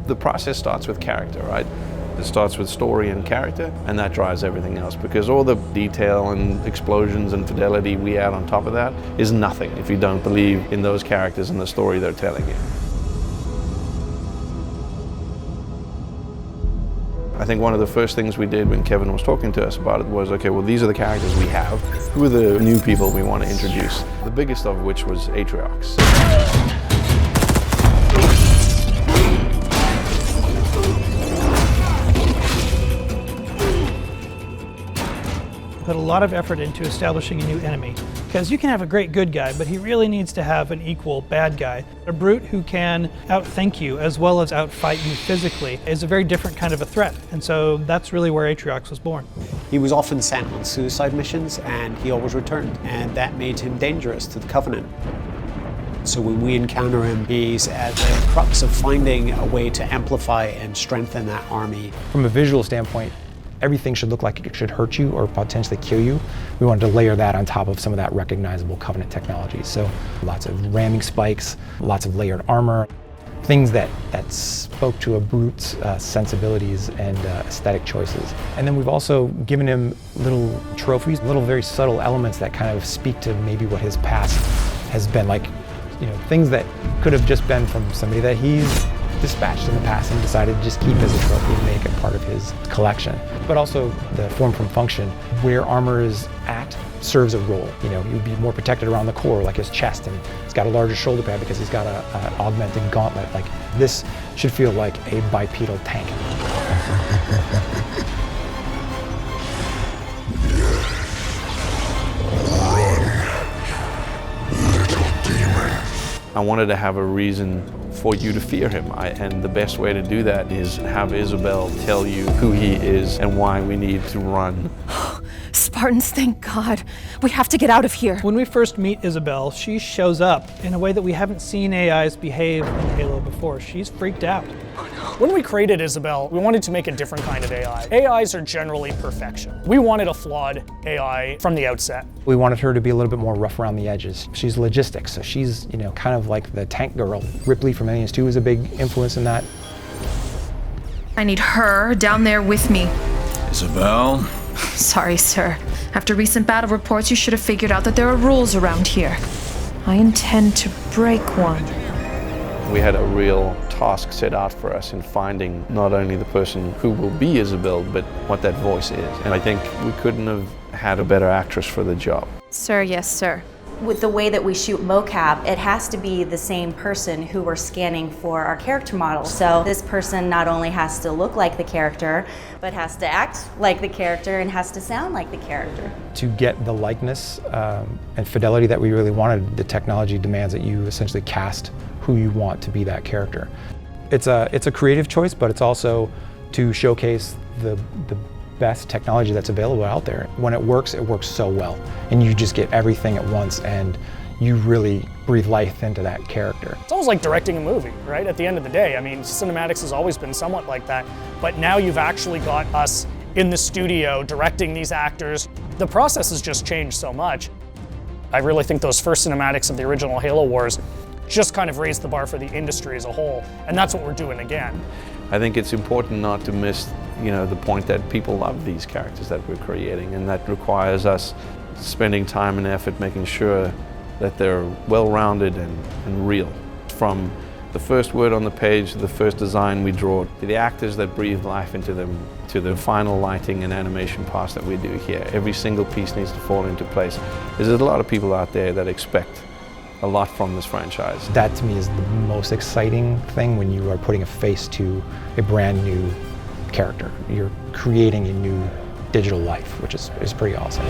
The process starts with character, right? It starts with story and character, and that drives everything else, because all the detail and explosions and fidelity we add on top of that is nothing if you don't believe in those characters and the story they're telling you. I think one of the first things we did when Kevin was talking to us about it was, okay, well, these are the characters we have. Who are the new people we want to introduce? The biggest of which was Atriox. Put a lot of effort into establishing a new enemy, because you can have a great good guy, but he really needs to have an equal bad guy. A brute who can outthink you as well as outfight you physically is a very different kind of a threat, and so that's really where Atriox was born. He was often sent on suicide missions, and he always returned, and that made him dangerous to the Covenant. So when we encounter him, he's at the crux of finding a way to amplify and strengthen that army. From a visual standpoint, everything should look like it should hurt you or potentially kill you. We wanted to layer that on top of some of that recognizable Covenant technology. So lots of ramming spikes, lots of layered armor, things that spoke to a brute's sensibilities and aesthetic choices. And then we've also given him little trophies, little very subtle elements that kind of speak to maybe what his past has been like, you know, things that could have just been from somebody that he's dispatched in the past and decided to just keep as a trophy and make it part of his collection. But also the form from function, where armor is at serves a role. You know, you'd be more protected around the core, like his chest, and he's got a larger shoulder pad because he's got an augmented gauntlet. Like, this should feel like a bipedal tank. I wanted to have a reason for you to fear him, and the best way to do that is have Isabel tell you who he is and why we need to run. Spartans, thank God. We have to get out of here. When we first meet Isabel, she shows up in a way that we haven't seen AIs behave in Halo before. She's freaked out. When we created Isabel, we wanted to make a different kind of AI. AIs are generally perfection. We wanted a flawed AI from the outset. We wanted her to be a little bit more rough around the edges. She's logistics, so she's, you know, kind of like the tank girl. Ripley from Aliens 2 was a big influence in that. I need her down there with me. Isabel? Sorry, sir. After recent battle reports, you should have figured out that there are rules around here. I intend to break one. We had a real task set out for us in finding not only the person who will be Isabel, but what that voice is. And I think we couldn't have had a better actress for the job. Sir, yes, sir. With the way that we shoot mocap, it has to be the same person who we're scanning for our character model. So this person not only has to look like the character, but has to act like the character and has to sound like the character. To get the likeness and fidelity that we really wanted, the technology demands that you essentially cast who you want to be that character. It's a creative choice, but it's also to showcase the best technology that's available out there. When it works so well, and you just get everything at once, and you really breathe life into that character. It's almost like directing a movie, right? At the end of the day, I mean, cinematics has always been somewhat like that, but now you've actually got us in the studio directing these actors. The process has just changed so much. I really think those first cinematics of the original Halo Wars just kind of raised the bar for the industry as a whole, and that's what we're doing again. I think it's important not to miss, you know, the point that people love these characters that we're creating, and that requires us spending time and effort making sure that they're well-rounded and real. From the first word on the page, to the first design we draw, to the actors that breathe life into them, to the final lighting and animation parts that we do here. Every single piece needs to fall into place. There's a lot of people out there that expect a lot from this franchise. That to me is the most exciting thing, when you are putting a face to a brand new character. You're creating a new digital life, which is pretty awesome.